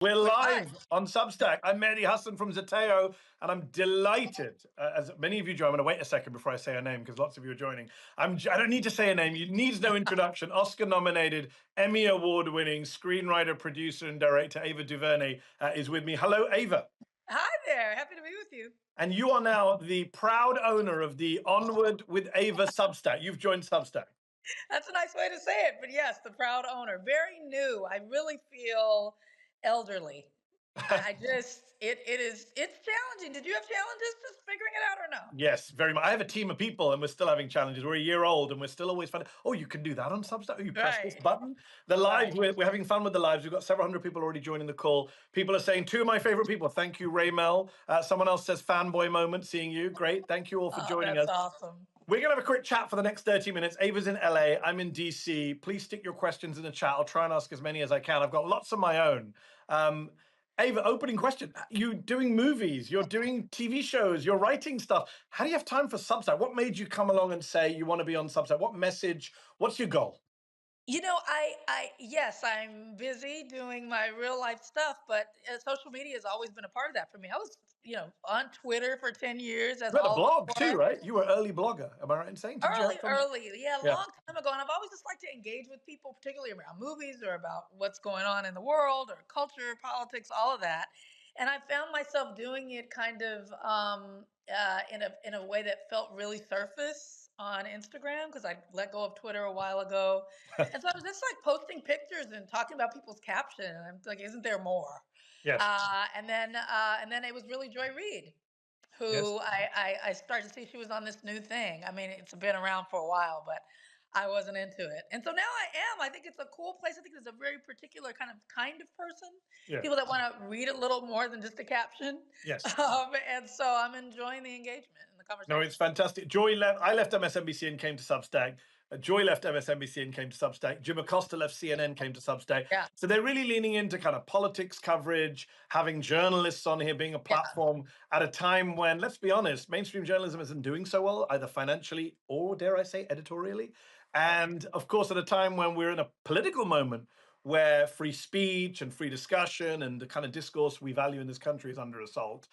We're live on Substack. I'm Mehdi Hasan from Zateo, and I'm delighted, as many of you join. I'm going to wait a second before I say her name because lots of you are joining. I don't need to say her name. You needs no introduction. Oscar-nominated, Emmy Award-winning screenwriter, producer, and director Ava DuVernay is with me. Hello, Ava. Hi there. Happy to be with you. And you are now the proud owner of the Onward with Ava Substack. You've joined Substack. That's a nice way to say it, but yes, the proud owner. Very new. I really feel elderly. It's challenging. Did you have challenges just figuring it out or no? Yes, very much. I have a team of people and we're still having challenges. We're a year old and we're still always finding, oh, you can do that on Substack. Oh, you press this Right. button. The lives, Right. we're having fun with the lives. We've got several hundred people already joining the call. People are saying, two of my favorite people. Thank you, Raymel. Someone else says fanboy moment seeing you. Great. Thank you all for Oh, joining that's us. awesome. We're going to have a quick chat for the next 30 minutes. Ava's in LA. I'm in DC. Please stick your questions in the chat. I'll try and ask as many as I can. I've got lots of my own. Ava, opening question. You're doing movies, you're doing TV shows, you're writing stuff. How do you have time for Substack? What made you come along and say you want to be on Substack? What message? What's your goal? Yes, I'm busy doing my real life stuff, but social media has always been a part of that for me. I was, on Twitter for 10 years, as You had a all blog too, were. right? You were early blogger. Am I right in saying? Did you have some? Yeah, a Yeah. long time ago. And I've always just liked to engage with people, particularly around movies or about what's going on in the world or culture, politics, all of that. And I found myself doing it kind of in a way that felt really surface on Instagram because I let go of Twitter a while ago. And so I was just like posting pictures and talking about people's caption. And I'm like, isn't there more? Yes. And then it was really Joy Reid Yes. who I started to see she was on this new thing. I mean, it's been around for a while, but I wasn't into it. And so now I am. I think it's a cool place. I think it's a very particular kind of person. Yeah. People that want to read a little more than just a caption. Yes. And so I'm enjoying the engagement and the No, conversation. it's fantastic. Joy left. I left MSNBC and came to Substack. Joy left MSNBC and came to Substack. Jim Acosta left CNN, came to Substack. Yeah. So they're really leaning into kind of politics coverage, having journalists on here, being a platform at a time when, let's be honest, mainstream journalism isn't doing so well, either financially or, dare I say, editorially. And of course, at a time when we're in a political moment where free speech and free discussion and the kind of discourse we value in this country is under assault.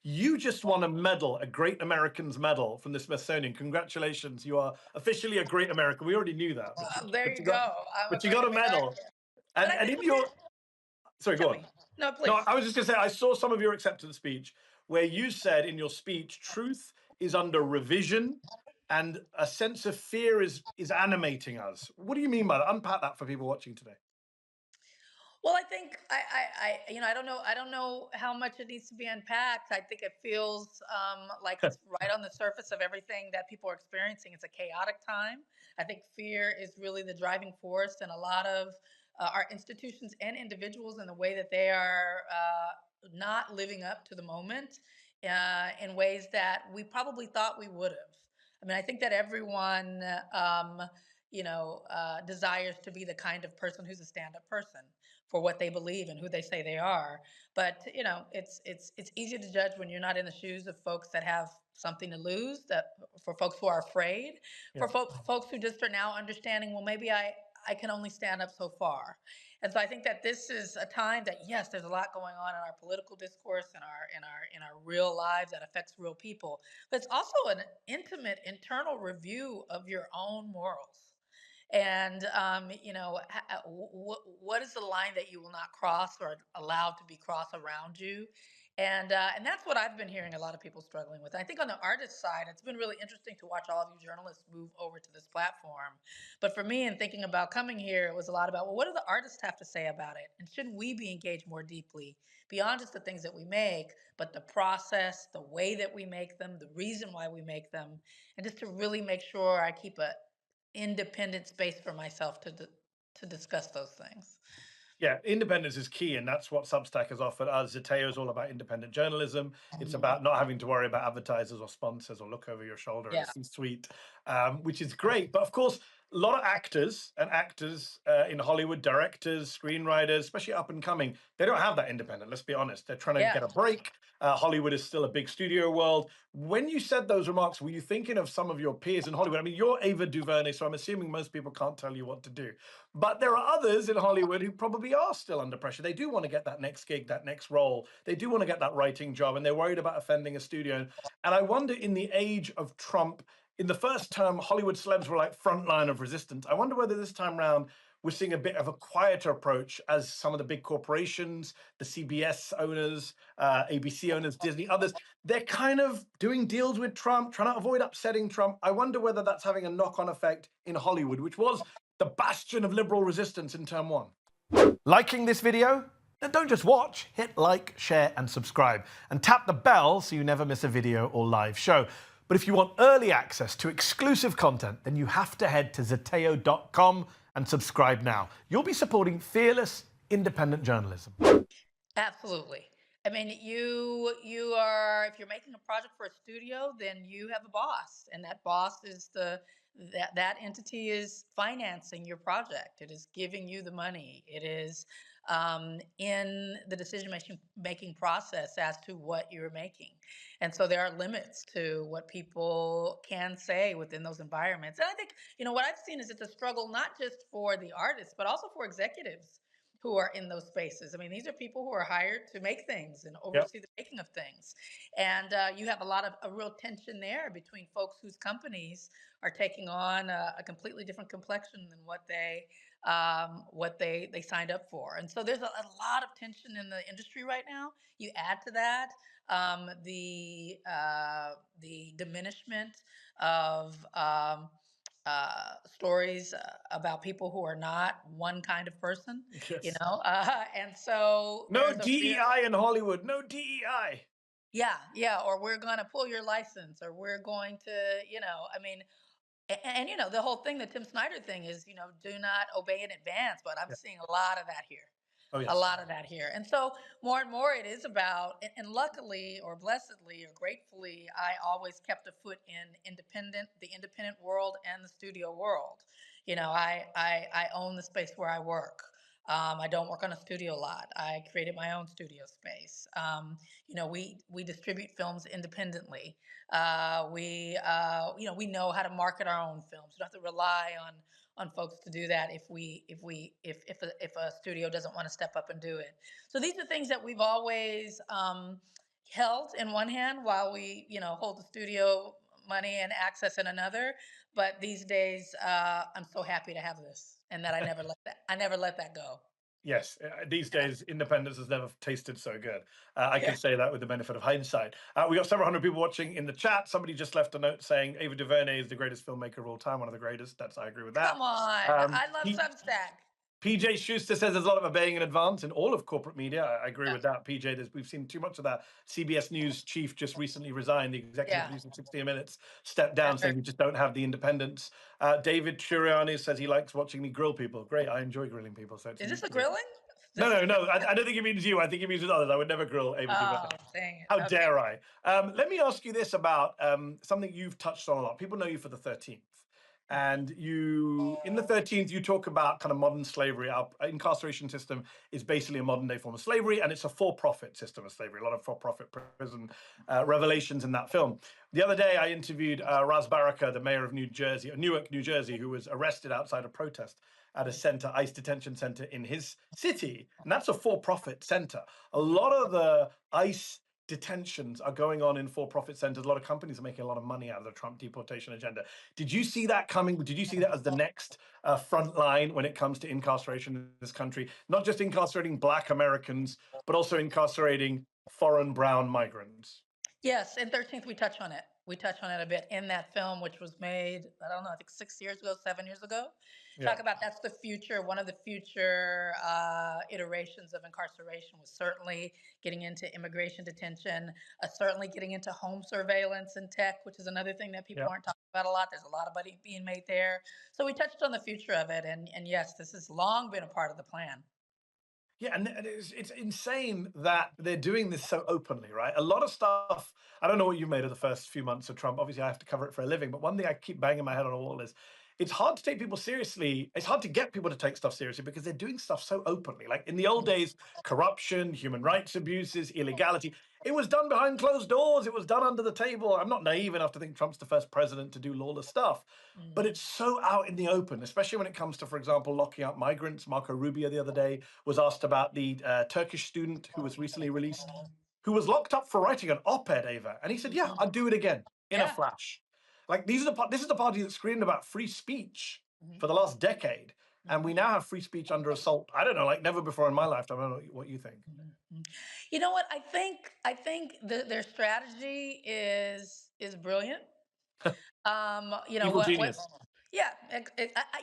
You just won a medal, a Great Americans medal from the Smithsonian. Congratulations. You are officially a great American. We already knew that. There you go. But you got a medal. But I And think in your... Sorry, go tell on. me. No, please. No, I was just going to say, I saw some of your acceptance speech where you said in your speech, truth is under revision and a sense of fear is animating us. What do you mean by that? Unpack that for people watching today. Well, I think I don't know how much it needs to be unpacked. I think it feels like it's right on the surface of everything that people are experiencing. It's a chaotic time. I think fear is really the driving force in a lot of our institutions and individuals in the way that they are not living up to the moment in ways that we probably thought we would have. I mean, I think that everyone, desires to be the kind of person who's a stand-up person for what they believe and who they say they are. But it's easy to judge when you're not in the shoes of folks that have something to lose. That for folks who are afraid, for folks who just are now understanding. Well, maybe I can only stand up so far. And so I think that this is a time that yes, there's a lot going on in our political discourse in our real lives that affects real people. But it's also an intimate internal review of your own morals. And what is the line that you will not cross or allow to be crossed around you? And that's what I've been hearing a lot of people struggling with. I think on the artist side, it's been really interesting to watch all of you journalists move over to this platform. But for me, in thinking about coming here, it was a lot about, well, what do the artists have to say about it? And shouldn't we be engaged more deeply beyond just the things that we make, but the process, the way that we make them, the reason why we make them, and just to really make sure I keep a independent space for myself to discuss those things. Yeah, independence is key, and that's what Substack has offered us. Zateo is all about independent journalism. It's about not having to worry about advertisers or sponsors or look over your shoulder at a C-suite, which is great. But of course, a lot of actors in Hollywood, directors, screenwriters, especially up and coming, they don't have that independent. Let's be honest. They're trying to Yeah. get a break. Hollywood is still a big studio world. When you said those remarks, were you thinking of some of your peers in Hollywood? I mean, you're Ava DuVernay, so I'm assuming most people can't tell you what to do. But there are others in Hollywood who probably are still under pressure. They do want to get that next gig, that next role. They do want to get that writing job, and they're worried about offending a studio. And I wonder, in the age of Trump, in the first term, Hollywood celebs were like front line of resistance. I wonder whether this time round we're seeing a bit of a quieter approach as some of the big corporations, the CBS owners, ABC owners, Disney, others, they're kind of doing deals with Trump, trying to avoid upsetting Trump. I wonder whether that's having a knock-on effect in Hollywood, which was the bastion of liberal resistance in term one. Liking this video? Then don't just watch, hit like, share, and subscribe. And tap the bell so you never miss a video or live show. But if you want early access to exclusive content, then you have to head to Zateo.com and subscribe now. You'll be supporting fearless, independent journalism. Absolutely. I mean, you are, if you're making a project for a studio, then you have a boss, and that boss is that entity is financing your project. It is giving you the money. It is in the decision making process as to what you're making. And so there are limits to what people can say within those environments. And I think, what I've seen is it's a struggle not just for the artists, but also for executives who are in those spaces. I mean, these are people who are hired to make things and Yep. oversee the making of things. And you have a real tension there between folks whose companies are taking on a completely different complexion than what they signed up for. And so there's a lot of tension in the industry right now. You add to that the diminishment of stories about people who are not one kind of person, Yes. and so No there's a real, DEI in Hollywood. No DEI. yeah, or we're going to pull your license, or we're going to, I mean, and the whole thing, the Tim Snyder thing is, do not obey in advance, but I'm Yeah. seeing a lot of that here. Oh, A yes. lot of that here. And so more and more it is about, and luckily or blessedly or gratefully, I always kept a foot in the independent world and the studio world. I own the space where I work. I don't work on a studio lot. I created my own studio space. We distribute films independently. We know how to market our own films. We don't have to rely on folks to do that if a studio doesn't want to step up and do it. So these are things that we've always held in one hand while we hold the studio money and access in another. But these days, I'm so happy to have this, and that I never let that go. Yes, these days independence has never tasted so good. I can Yeah. say that with the benefit of hindsight. We got several hundred people watching in the chat. Somebody just left a note saying Ava DuVernay is the greatest filmmaker of all time, one of the greatest. I agree with that. Come on, Um, I love he, Substack. PJ Schuster says there's a lot of obeying in advance in all of corporate media. I agree Yeah, with that, PJ. We've seen too much of that. CBS News chief just recently resigned. The executive yeah, producer of 60 Minutes stepped down, I heard. saying we just don't have the independence. David Churiani says he likes watching me grill people. Great, I enjoy grilling people, so it's Is this news a to me. grilling? No, This is no, a no. grilling. I don't think he means you. I think he means with others. I would never grill Ava Oh, DuVernay. dang How it. Okay. dare I? Let me ask you this about something you've touched on a lot. People know you for the 13th. And you, in the 13th, you talk about kind of modern slavery. Our incarceration system is basically a modern day form of slavery, and it's a for profit system of slavery. A lot of for profit prison revelations in that film. The other day, I interviewed Raz Baraka, the mayor of Newark, New Jersey, who was arrested outside a protest at a center, ICE detention center in his city. And that's a for profit center. A lot of the ICE detentions are going on in for-profit centers. A lot of companies are making a lot of money out of the Trump deportation agenda. Did you see that coming? Did you see that as the next front line when it comes to incarceration in this country? Not just incarcerating Black Americans, but also incarcerating foreign brown migrants. Yes, and 13th we touch on it. We touch on it a bit in that film, which was made, I don't know, I think 6 years ago, 7 years ago. Yeah. Talk about that's the future. One of the future iterations of incarceration was certainly getting into immigration detention, certainly getting into home surveillance and tech, which is another thing that people Yeah. aren't talking about a lot. There's a lot of money being made there. So we touched on the future of it, and yes, this has long been a part of the plan. Yeah, and it's insane that they're doing this so openly, right? A lot of stuff. I don't know what you made of the first few months of Trump. Obviously, I have to cover it for a living. But one thing I keep banging my head on a wall is it's hard to take people seriously. It's hard to get people to take stuff seriously because they're doing stuff so openly. Like in the old days, corruption, human rights abuses, illegality, it was done behind closed doors. It was done under the table. I'm not naive enough to think Trump's the first president to do lawless stuff, but Mhm. it's so out in the open, especially when it comes to, for example, locking up migrants. Marco Rubio the other day was asked about the Turkish student who was recently released, who was locked up for writing an op-ed, Ava, and he said, "Yeah, Mhm. I'd do it again in a Yeah. flash." Like this is the party that screamed about free speech Mhm. for the last decade, and we Mhm. now have free speech under assault. I don't know, like never before in my lifetime. I don't know what you think. Mhm. Mhm. You know what? I think their strategy is brilliant. You know Evil what? genius. Yeah,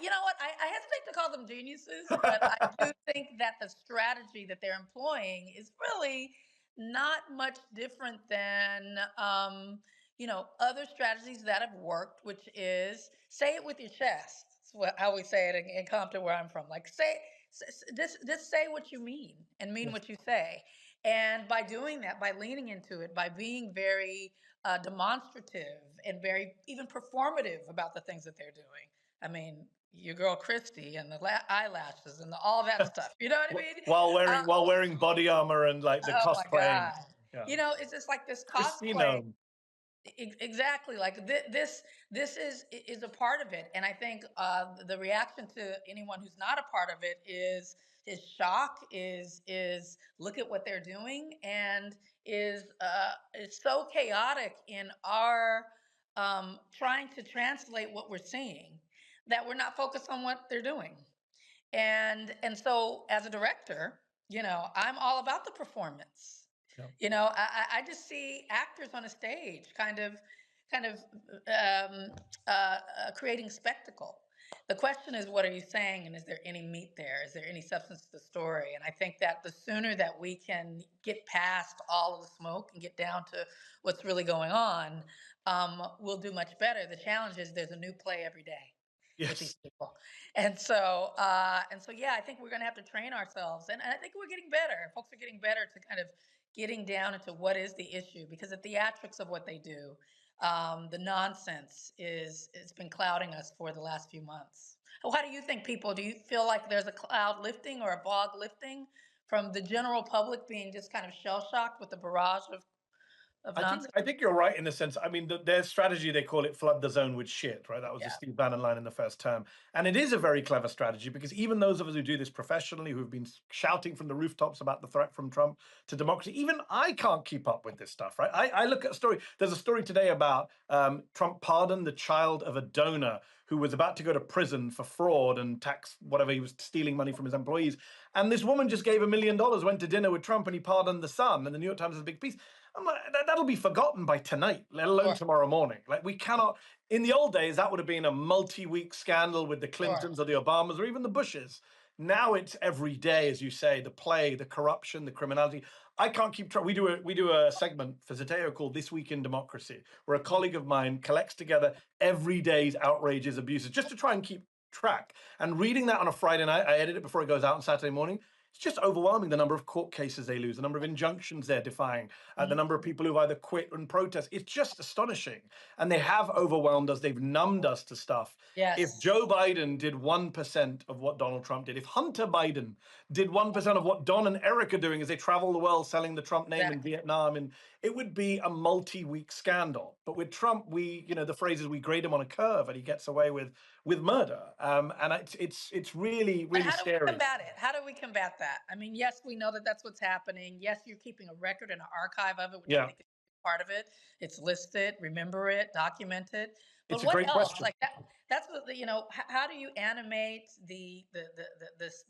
you know what? I hesitate to call them geniuses, but I do think that the strategy that they're employing is really not much different than other strategies that have worked, which is say it with your chest. That's how we say it in Compton, where I'm from. Like just say what you mean and mean Yes. what you say. And by doing that, by leaning into it, by being very demonstrative and very even performative about the things that they're doing. I mean, your girl Christy and the eyelashes and all that stuff. You know what I mean? While wearing body armor and like the Oh my cosplaying. God. Yeah. It's just like this cosplay. Christine. Exactly. Like this is a part of it, and I think the reaction to anyone who's not a part of it is shock, is look at what they're doing, and is so chaotic in our trying to translate what we're seeing that we're not focused on what they're doing. And so as a director, I'm all about the performance. Yeah. I just see actors on a stage kind of creating spectacle. The question is, what are you saying, and is there any meat there? Is there any substance to the story? And I think that the sooner that we can get past all of the smoke and get down to what's really going on, we'll do much better. The challenge is there's a new play every day with these Yes. people. And so yeah, I think we're going to have to train ourselves, and I think we're getting better. Folks are getting better to kind of getting down into what is the issue, because the theatrics of what they do, the nonsense is it's been clouding us for the last few months. How do you think people? Do you feel like there's a cloud lifting or a fog lifting from the general public being just kind of shell shocked with the barrage of nonsense? I think you're right in the sense. I mean, their strategy, they call it flood the zone with shit, right? That was the Yeah. Steve Bannon line in the first term, and it is a very clever strategy because even those of us who do this professionally, who've been shouting from the rooftops about the threat from Trump to democracy, even I can't keep up with this stuff, right? I look at a story. There's a story today about Trump pardoned the child of a donor who was about to go to prison for fraud and tax whatever, he was stealing money from his employees, and this woman just gave $1 million, went to dinner with Trump, and he pardoned the son, and the New York Times has a big piece. I'm like, that'll be forgotten by tonight, let alone Sure. tomorrow morning. Like, we cannot. In the old days, that would have been a multi-week scandal with the Sure. Clintons or the Obamas or even the Bushes. Now it's every day, as you say, the play, the corruption, the criminality. I can't keep track. We do a segment for Zateo called "This Week in Democracy," where a colleague of mine collects together every day's outrages, abuses, just to try and keep track. And reading that on a Friday night, I edit it before it goes out on Saturday morning. It's just overwhelming, the number of court cases they lose, the number of injunctions they're defying, the Mhm. number of people who've either quit and protest. It's just astonishing. And they have overwhelmed us. They've numbed us to stuff. If Yes. Joe Biden did 1% of what Donald Trump did, if Hunter Biden did 1% of what Don and Eric are doing as they travel the world selling the Trump name in Exactly. Vietnam, and it would be a multi-week scandal. But with Trump, the phrase is we grade him on a curve and he gets away with murder. And it's really, But really how do we scary. combat it? How do we combat that? I mean, yes, we know that that's what's happening. Yes, you're keeping a record and an archive of it, which I Yeah. think is part of it. It's listed, remember it, document it. But It's a what great else? question. Like that. That's what how do you animate the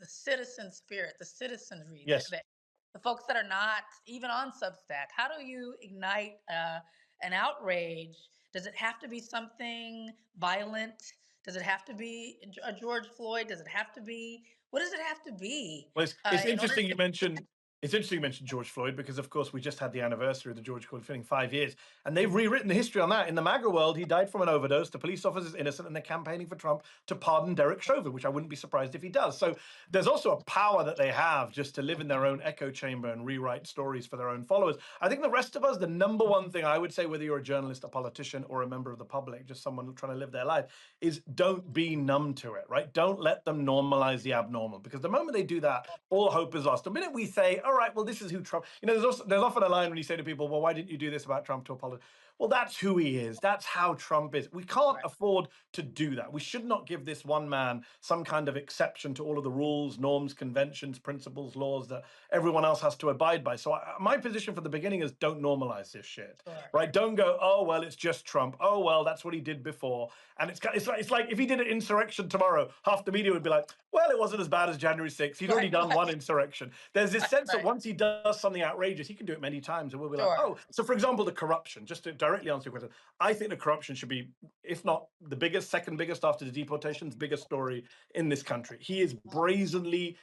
citizen spirit, the citizenry, Yes. the folks that are not even on Substack? How do you ignite an outrage? Does it have to be something violent? Does it have to be a George Floyd? Does it have to be? What does it have to be Well, it's in order interesting you to? mentioned. It's interesting you mentioned George Floyd because, of course, we just had the anniversary of the George Floyd killing 5 years, and they've rewritten the history on that. In the MAGA world, he died from an overdose. The police officer's innocent, and they're campaigning for Trump to pardon Derek Chauvin, which I wouldn't be surprised if he does. So there's also a power that they have just to live in their own echo chamber and rewrite stories for their own followers. I think the rest of us, the number one thing I would say, whether you're a journalist, a politician, or a member of the public, just someone trying to live their life, is don't be numb to it, right? Don't let them normalize the abnormal, because the moment they do that, all hope is lost. The minute we say, all right, well, this is who Trump, there's often a line when you say to people, well, why didn't you do this about Trump to apologize? Well, that's who he is. That's how Trump is. We can't Right. afford to do that. We should not give this one man some kind of exception to all of the rules, norms, conventions, principles, laws that everyone else has to abide by. So my position from the beginning is don't normalize this shit, Sure. right? Don't go, oh, well, it's just Trump. Oh, well, that's what he did before. And it's like if he did an insurrection tomorrow, half the media would be like, well, it wasn't as bad as January 6th. He'd already Right. done one insurrection. There's this sense that Right. once he does something outrageous, he can do it many times. And we'll be like, Sure. oh, so for example, the corruption, just to directly answer your question, I think the corruption should be, if not the biggest, second biggest after the deportations, biggest story in this country. He is brazenly,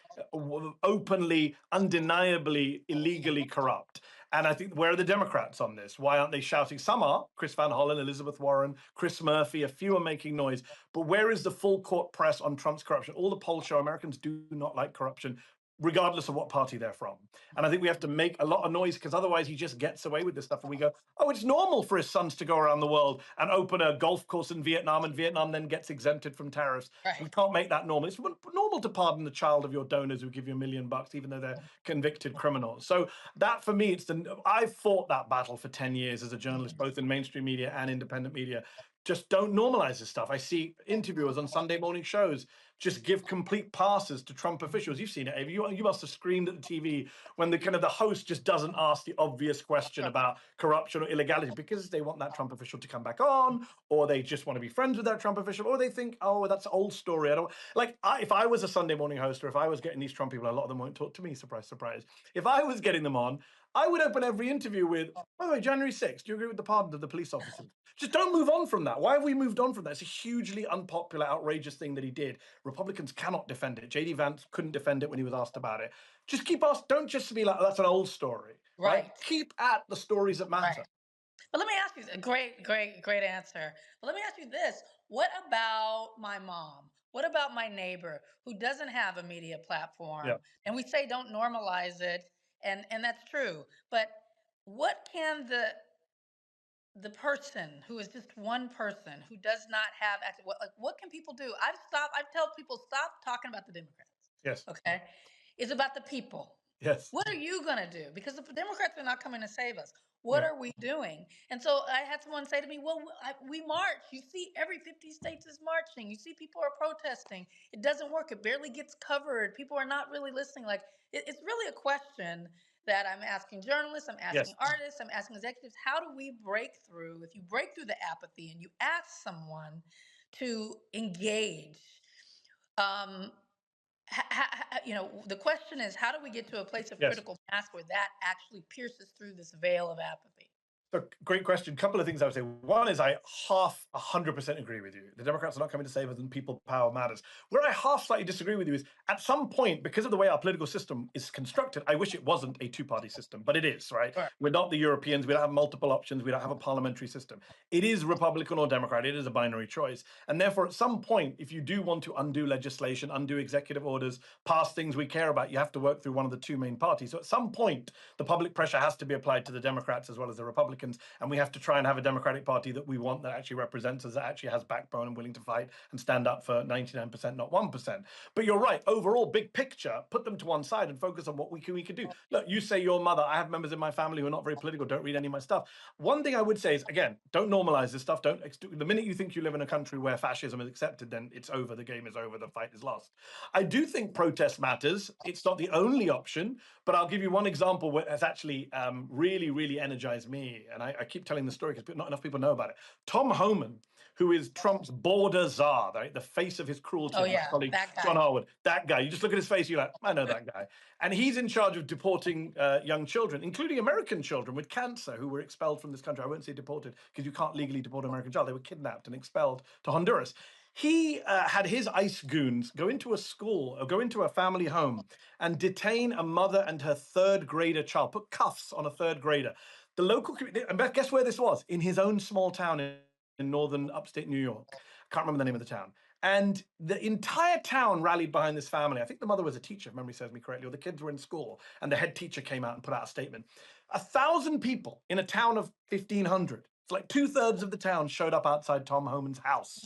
openly, undeniably, illegally corrupt. And I think, where are the Democrats on this? Why aren't they shouting? Some are, Chris Van Hollen, Elizabeth Warren, Chris Murphy, a few are making noise. But where is the full court press on Trump's corruption? All the polls show Americans do not like corruption, regardless of what party they're from. And I think we have to make a lot of noise, because otherwise he just gets away with this stuff. And we go, oh, it's normal for his sons to go around the world and open a golf course in Vietnam, and Vietnam then gets exempted from tariffs. We Right. can't make that normal. It's normal to pardon the child of your donors who give you $1 million, even though they're convicted criminals. So that, for me, I've fought that battle for 10 years as a journalist, both in mainstream media and independent media. Just don't normalize this stuff. I see interviewers on Sunday morning shows just give complete passes to Trump officials. You've seen it, Ava. You must have screamed at the TV when the host just doesn't ask the obvious question Sure. about corruption or illegality, because they want that Trump official to come back on, or they just want to be friends with that Trump official, or they think, oh, that's an old story. I don't like. If I was a Sunday morning host, or if I was getting these Trump people, a lot of them won't talk to me. Surprise, surprise. If I was getting them on, I would open every interview with, by the way, January 6th, do you agree with the pardon of the police officers? Just don't move on from that. Why have we moved on from that? It's a hugely unpopular, outrageous thing that he did. Republicans cannot defend it. JD Vance couldn't defend it when he was asked about it. Just keep asking. Don't just be like, that's an old story, right? Right. Keep at the stories that matter. Right. But let me ask you, a great answer. But let me ask you this. What about my mom? What about my neighbor who doesn't have a media Yeah. platform? And we say don't normalize it, and that's true. But what can the person who is just one person who does not have access, what can people do? I've told people stop talking about the Democrats. Yes. Okay. It's about the people. Yes. What are you going to do? Because the Democrats are not coming to save us. What Yeah. are we doing? And so I had someone say to me, well, we march. You see, every 50 states is marching. You see, people are protesting. It doesn't work. It barely gets covered. People are not really listening. Like, it's really a question that I'm asking journalists, I'm Yes. asking artists, I'm asking executives. How do we break through? If you break through the apathy and you ask someone to engage, um, the question is, how do we get to a place of Yes. critical mass where that actually pierces through this veil of apathy? So, great question. Couple of things I would say. One is, I half 100% agree with you. The Democrats are not coming to save us, and people power matters. Where I half slightly disagree with you is, at some point, because of the way our political system is constructed, I wish it wasn't a two-party system, but it is, right? Sure. We're not the Europeans. We don't have multiple options. We don't have a parliamentary system. It is Republican or Democrat. It is a binary choice. And therefore, at some point, if you do want to undo legislation, undo executive orders, pass things we care about, you have to work through one of the two main parties. So at some point, the public pressure has to be applied to the Democrats as well as the Republicans. And we have to try and have a Democratic Party that we want, that actually represents us, that actually has backbone and willing to fight and stand up for 99%, not 1%. But you're right. Overall, big picture, put them to one side and focus on what we can do. Look, you say your mother. I have members in my family who are not very political, don't read any of my stuff. One thing I would say is, again, don't normalize this stuff. The minute you think you live in a country where fascism is accepted, then it's over. The game is over. The fight is lost. I do think protest matters. It's not the only option, but I'll give you one example where has actually really, really energized me. And I keep telling the story because not enough people know about it. Tom Homan, who is Trump's border czar, right? The face of his cruelty, Oh my yeah, colleague that John guy. Harwood, that guy. You just look at his face, you're like, I know that guy. And he's in charge of deporting young children, including American children with cancer who were expelled from this country. I won't say deported because you can't legally deport an American child. They were kidnapped and expelled to Honduras. He had his ICE goons go into a school or go into a family home and detain a mother and her third grader child, put cuffs on a third grader. The local community, and guess where this was? In his own small town in northern upstate New York. I can't remember the name of the town. And the entire town rallied behind this family. I think the mother was a teacher, if memory serves me correctly, or the kids were in school, and the head teacher came out and put out a statement. 1,000 people in a town of 1,500. It's like 2/3 of the town showed up outside Tom Homan's house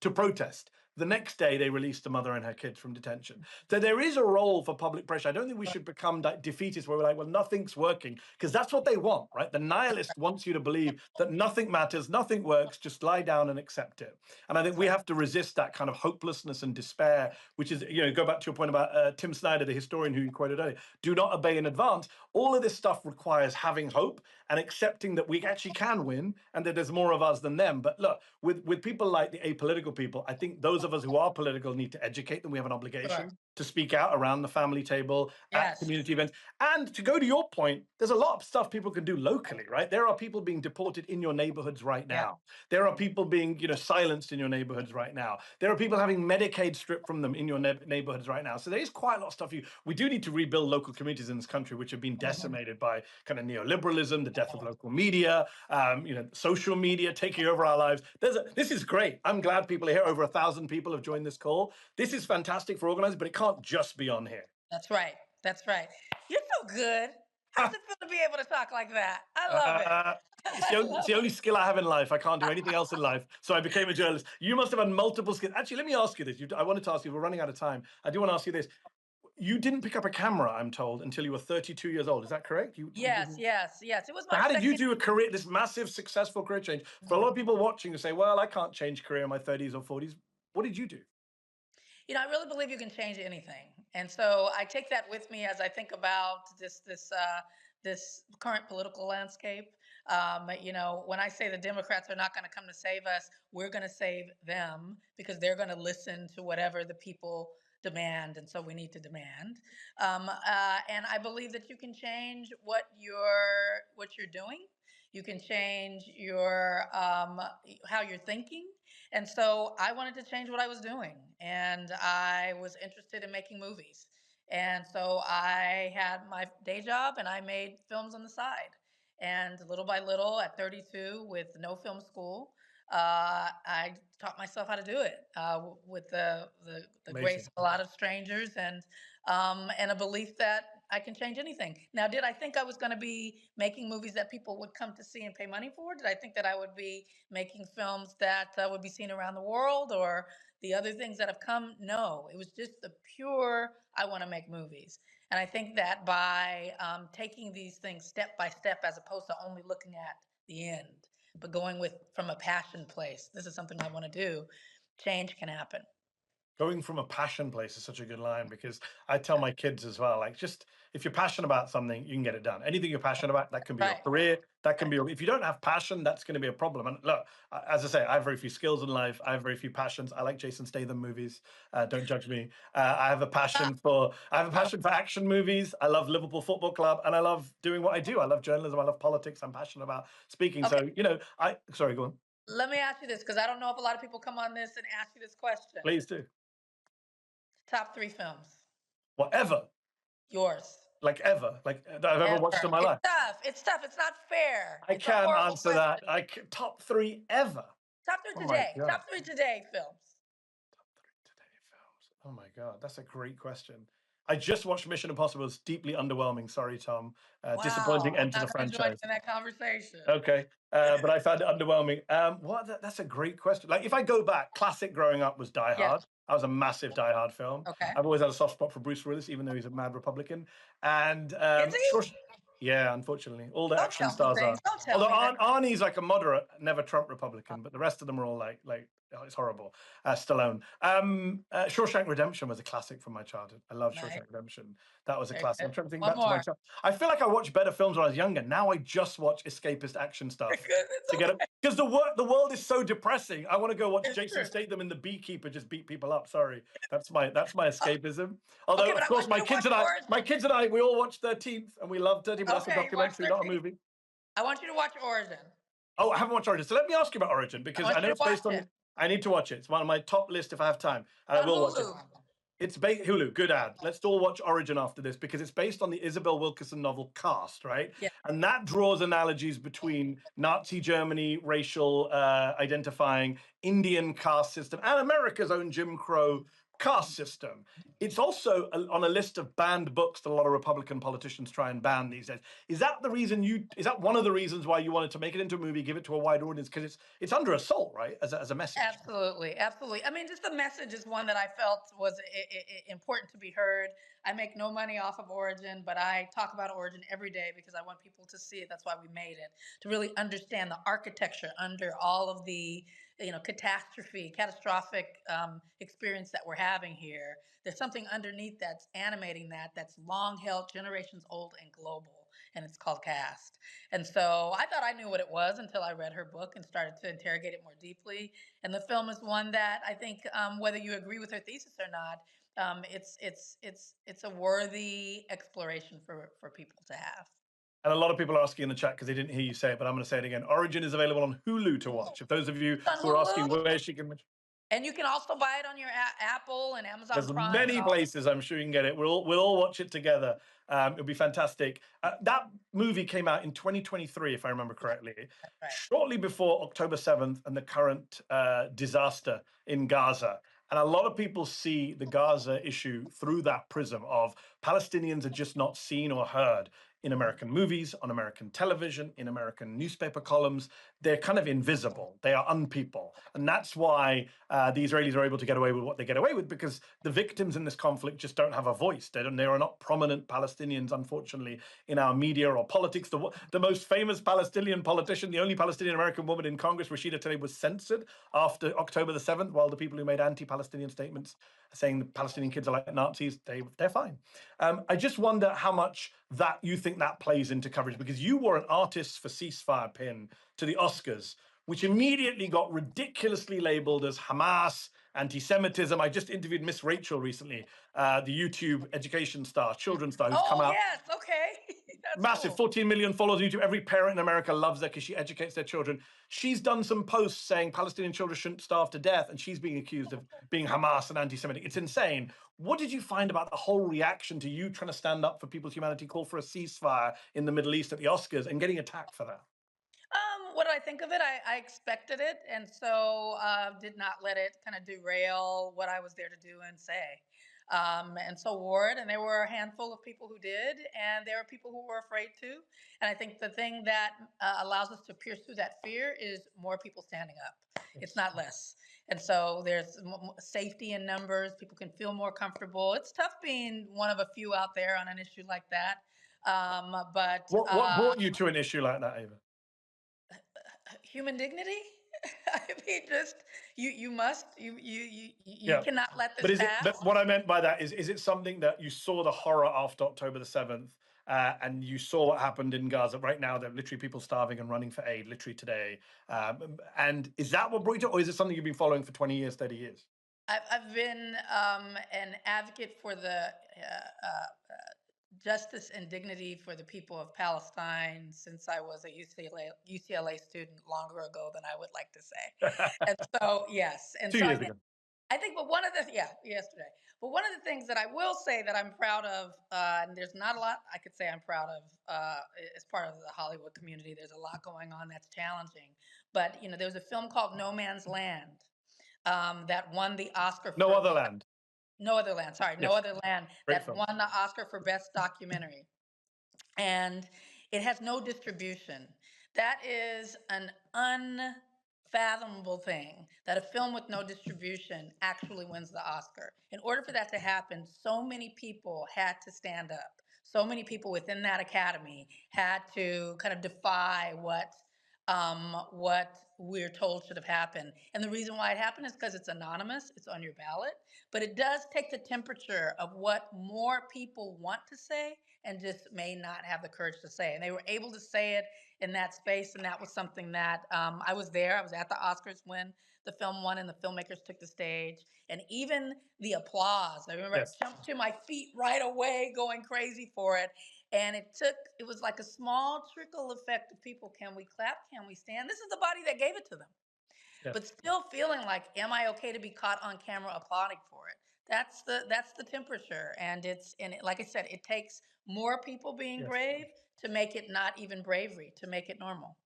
to protest. The next day, they released the mother and her kids from detention. So there is a role for public pressure. I don't think we should become defeatist where we're like, well, nothing's working, because that's what they want, right? The nihilist wants you to believe that nothing matters, nothing works, just lie down and accept it. And I think we have to resist that kind of hopelessness and despair, which is, go back to your point about Tim Snyder, the historian who you quoted earlier. Do not obey in advance. All of this stuff requires having hope and accepting that we actually can win and that there's more of us than them. But look, with people like the apolitical people, I think those of us who are political need to educate them. We have an obligation to speak out around the family table, at community events. And to go to your point, there's a lot of stuff people can do locally, right? There are people being deported in your neighborhoods right now. There are people being, silenced in your neighborhoods right now. There are people having Medicaid stripped from them in your neighborhoods right now. So there is quite a lot of stuff. We do need to rebuild local communities in this country, which have been decimated by kind of neoliberalism, the death of local media, social media taking over our lives. This is great. I'm glad people are here. Over 1,000 people have joined this call. This is fantastic for organizers, but it can't just be on here. That's right. That's right. You're so good. How does it feel to be able to talk like that? I love it. It's the only skill I have in life. I can't do anything else in life. So I became a journalist. You must have had multiple skills. Actually, let me ask you this. I wanted to ask you, we're running out of time. I do want to ask you this. You didn't pick up a camera, I'm told, until you were 32 years old. Is that correct? Yes. It was my How did you second. do a career, this massive, successful career change? For a lot of people watching who say, well, I can't change career in my 30s or 40s. What did you do? I really believe you can change anything, and so I take that with me as I think about this current political landscape. When I say the Democrats are not going to come to save us, we're going to save them because they're going to listen to whatever the people demand, and so we need to demand. And I believe that you can change what you're doing. You can change your how you're thinking. And so I wanted to change what I was doing, and I was interested in making movies. And so I had my day job and I made films on the side. And little by little, at 32, with no film school, I taught myself how to do it with the grace Amazing. of a lot of strangers and a belief that I can change anything. Now, did I think I was going to be making movies that people would come to see and pay money for? Did I think that I would be making films that would be seen around the world or the other things that have come? No, it was just the pure, I want to make movies. And I think that by taking these things step by step, as opposed to only looking at the end, but going from a passion place, this is something I want to do, change can happen. Going from a passion place is such a good line, because I tell my kids as well, like, just if you're passionate about something, you can get it done. Anything you're passionate about, that can be your Right. career, that can be if you don't have passion, that's going to be a problem. And look, as I say, I have very few skills in life. I have very few passions. I like Jason Statham movies. Don't judge me. I have a passion for action movies. I love Liverpool Football Club, and I love doing what I do. I love journalism. I love politics. I'm passionate about speaking. Okay. So, sorry, go on. Let me ask you this, because I don't know if a lot of people come on this and ask you this question. Please do. Top 3 films. Whatever. Yours. Like ever, like that I've ever watched in Ever. my It's life. tough. It's tough. It's not fair. I It's a can't horrible answer that. question. Top three ever. Top three Oh my today. God. Top three today films. Top three today films. Oh my God. That's a great question. I just watched Mission Impossible. It's deeply underwhelming. Sorry, Tom. Disappointing Wow. I'm end to not the going to join franchise. in that conversation. Okay. But I found it underwhelming. That's a great question. Like, if I go back, classic growing up was Die Yes. Hard. I was a massive Die Hard film. Okay. I've always had a soft spot for Bruce Willis, even though he's a mad Republican. And Is he? yeah, unfortunately, all the Don't action tell me stars things. are. Don't tell Although me that. Arnie's like a moderate, never Trump Republican, but the rest of them are all like oh, it's horrible. Stallone. Shawshank Redemption was a classic from my childhood. I love Nice. Shawshank Redemption. That was a Very classic. good. I'm trying to think One back to my more. child. I feel like I watched better films when I was younger. Now I just watch escapist action Very stuff good. It's to get it, okay. because the world is so depressing. I want to go watch It's Jason true. Statham in The Beekeeper just beat people up. Sorry, that's my escapism. Although Okay, but of I course want you to watch my Origin. kids and I, we all watched 13th and we love 13th, but that's a Okay, you watched documentary, not a 13. movie. I want you to watch Origin. Oh, I haven't watched Origin. So let me ask you about Origin, I because want I you know to it's watch based on. it. I need to watch it. It's one of my top list if I have time. And I On will watch it. Hulu. It's based Hulu. Good ad. Let's all watch Origin after this because it's based on the Isabel Wilkerson novel Caste, right? Yeah, And that draws analogies between Nazi Germany, racial identifying, Indian caste system, and America's own Jim Crow caste system. It's also on a list of banned books that a lot of Republican politicians try and ban these days. Is that the reason you? Is that one of the reasons why you wanted to make it into a movie, give it to a wide audience? Because it's under assault, right? As a message. absolutely, absolutely. I mean, just the message is one that I felt was important to be heard. I make no money off of Origin, but I talk about Origin every day because I want people to see it. That's why we made it, to really understand the architecture under all of the, catastrophic experience that we're having here. There's something underneath that's animating that, that's long held, generations old, and global, and it's called caste. And so I thought I knew what it was until I read her book and started to interrogate it more deeply. And the film is one that I think, whether you agree with her thesis or not, it's a worthy exploration for people to have. And a lot of people are asking in the chat because they didn't hear you say it, but I'm going to say it again. Origin is available on Hulu to watch. If those of you It's on who are asking Hulu, where she can, and you can also buy it on your Apple and Amazon there's Prime and many all. places I'm sure you can get it. We'll all watch it together. It'll be fantastic. That movie came out in 2023, if I remember correctly, That's right. shortly before October 7th and the current disaster in Gaza. And a lot of people see the Gaza issue through that prism of Palestinians are just not seen or heard in American movies, on American television, in American newspaper columns. They're kind of invisible. They are unpeople. And that's why the Israelis are able to get away with what they get away with, because the victims in this conflict just don't have a voice. They are not prominent Palestinians, unfortunately, in our media or politics. The most famous Palestinian politician, the only Palestinian American woman in Congress, Rashida Tlaib, was censored after October the 7th, while the people who made anti-Palestinian statements saying the Palestinian kids are like Nazis, they're fine. I just wonder how much that you think that plays into coverage, because you wore an Artists for Ceasefire pin to the Oscars, which immediately got ridiculously labeled as Hamas, anti-Semitism. I just interviewed Miss Rachel recently, the YouTube education star, children's star, who's come Oh out. yes, okay, that's Massive, cool. 14 million followers on YouTube. Every parent in America loves her because she educates their children. She's done some posts saying Palestinian children shouldn't starve to death, and she's being accused of being Hamas and anti-Semitic. It's insane. What did you find about the whole reaction to you trying to stand up for people's humanity, call for a ceasefire in the Middle East at the Oscars, and getting attacked for that? What did I think of it? I expected it, and so did not let it kind of derail what I was there to do and say. And so wore it, and there were a handful of people who did, and there were people who were afraid to. And I think the thing that allows us to pierce through that fear is more people standing up. It's Yes. not less. And so there's safety in numbers. People can feel more comfortable. It's tough being one of a few out there on an issue like that. But What brought you to an issue like that, Ava? human dignity. I mean, just you must you Yeah. cannot let this But pass. but what I meant by that is it something that you saw the horror after October the 7th, and you saw what happened in Gaza right now? There are literally people starving and running for aid, literally today. And is that what brought you to, or is it something you've been following for 20 years, 30 years? I've been an advocate for the justice and dignity for the people of Palestine since I was a UCLA student longer ago than I would like to say. And so yes, and 2 years ago. I think, but one of the yeah, yesterday. But one of the things that I will say that I'm proud of, and there's not a lot I could say I'm proud of as part of the Hollywood community. There's a lot going on that's challenging. But there was a film called No Man's Land that won the Oscar No for other land. No Other Land. Sorry, No Yes. Other Land Great that film. won the Oscar for Best Documentary, and it has no distribution. That is an unfathomable thing, that a film with no distribution actually wins the Oscar. In order for that to happen, so many people had to stand up. So many people within that academy had to kind of defy what we're told should have happened. And the reason why it happened is because it's anonymous, it's on your ballot, but it does take the temperature of what more people want to say and just may not have the courage to say. And they were able to say it in that space, and that was something that I was there. I was at the Oscars when the film won and the filmmakers took the stage. And even the applause, I remember I Yes. jumped to my feet right away going crazy for it. And it was like a small trickle effect of people. Can we clap? Can we stand? This is the body that gave it to them. Yes. but still feeling like, am I okay to be caught on camera applauding for it? That's the temperature, and like I said, it takes more people being Yes. brave to make it not even bravery, to make it normal.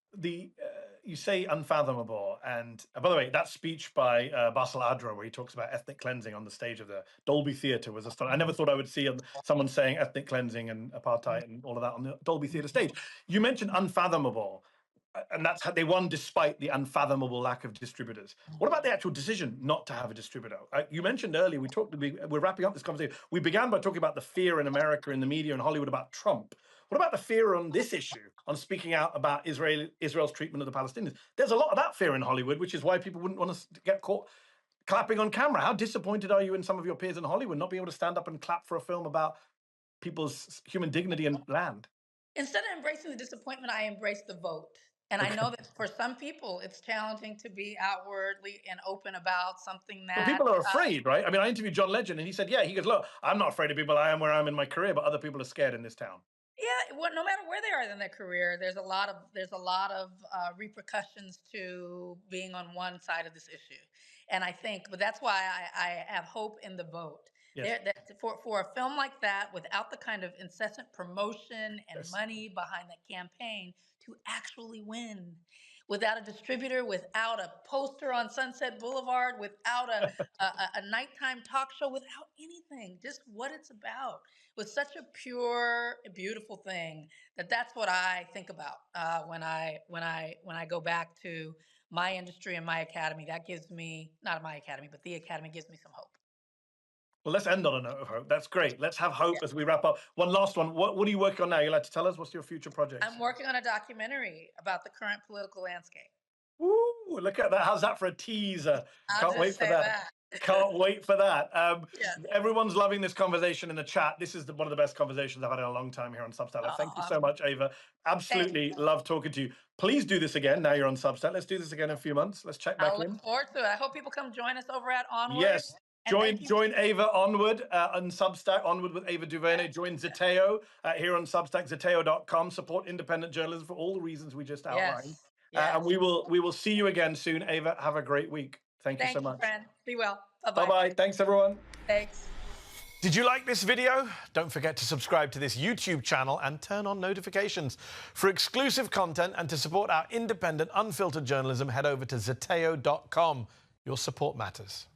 You say unfathomable, and by the way, that speech by Bassel Adra, where he talks about ethnic cleansing on the stage of the Dolby Theatre, was I never thought I would see someone saying ethnic cleansing and apartheid and all of that on the Dolby Theatre stage. You mentioned unfathomable, and that's how they won despite the unfathomable lack of distributors. What about the actual decision not to have a distributor? You mentioned earlier, we're wrapping up this conversation. We began by talking about the fear in America, in the media, and Hollywood about Trump. What about the fear on this issue, on speaking out about Israel's treatment of the Palestinians? There's a lot of that fear in Hollywood, which is why people wouldn't want to get caught clapping on camera. How disappointed are you in some of your peers in Hollywood not being able to stand up and clap for a film about people's human dignity and land? Instead of embracing the disappointment, I embrace the vote. And I Okay. know that for some people, it's challenging to be outwardly and open about something But that people are afraid, right? I mean, I interviewed John Legend, and he said, "Yeah, he goes, look, I'm not afraid of people. I am where I am in my career, but other people are scared in this town." yeah, well, no matter where they are in their career, there's a lot of repercussions to being on one side of this issue, and I think, but that's why I have hope in the vote. Yes. For a film like that, without the kind of incessant promotion and Yes. money behind the campaign to actually win, without a distributor, without a poster on Sunset Boulevard, without a nighttime talk show, without anything, just what it's about was such a pure, beautiful thing that's what I think about when I go back to my industry and my academy. That gives me, not my academy, but the academy gives me some hope. Well, let's end on a note of hope. That's great. Let's have hope Yeah. as we wrap up. One last one. What are you working on now? You'd like to tell us? What's your future projects? I'm working on a documentary about the current political landscape. Woo, look at that. How's that for a teaser? I'll Can't wait just for say that. that. Can't wait for that. Yes. Everyone's loving this conversation in the chat. This is one of the best conversations I've had in a long time here on Substack. Thank you so much, Ava. Thank you. Absolutely love talking to you. Please do this again. Now you're on Substack. Let's do this again in a few months. Let's check back I'll in. look forward to it. I hope people come join us over at Onward. Yes. And Join thank you. join Ava Onward on Substack, Onward with Ava DuVernay. Join Zeteo here on Substack, zeteo.com. Support independent journalism for all the reasons we just outlined. Yes. And Yes. we will see you again soon. Ava, have a great week. Thank you so Thank you, much. friend. Be well. Bye-bye. Bye-bye. Thanks, everyone. Thanks. Did you like this video? Don't forget to subscribe to this YouTube channel and turn on notifications. For exclusive content and to support our independent, unfiltered journalism, head over to zeteo.com. Your support matters.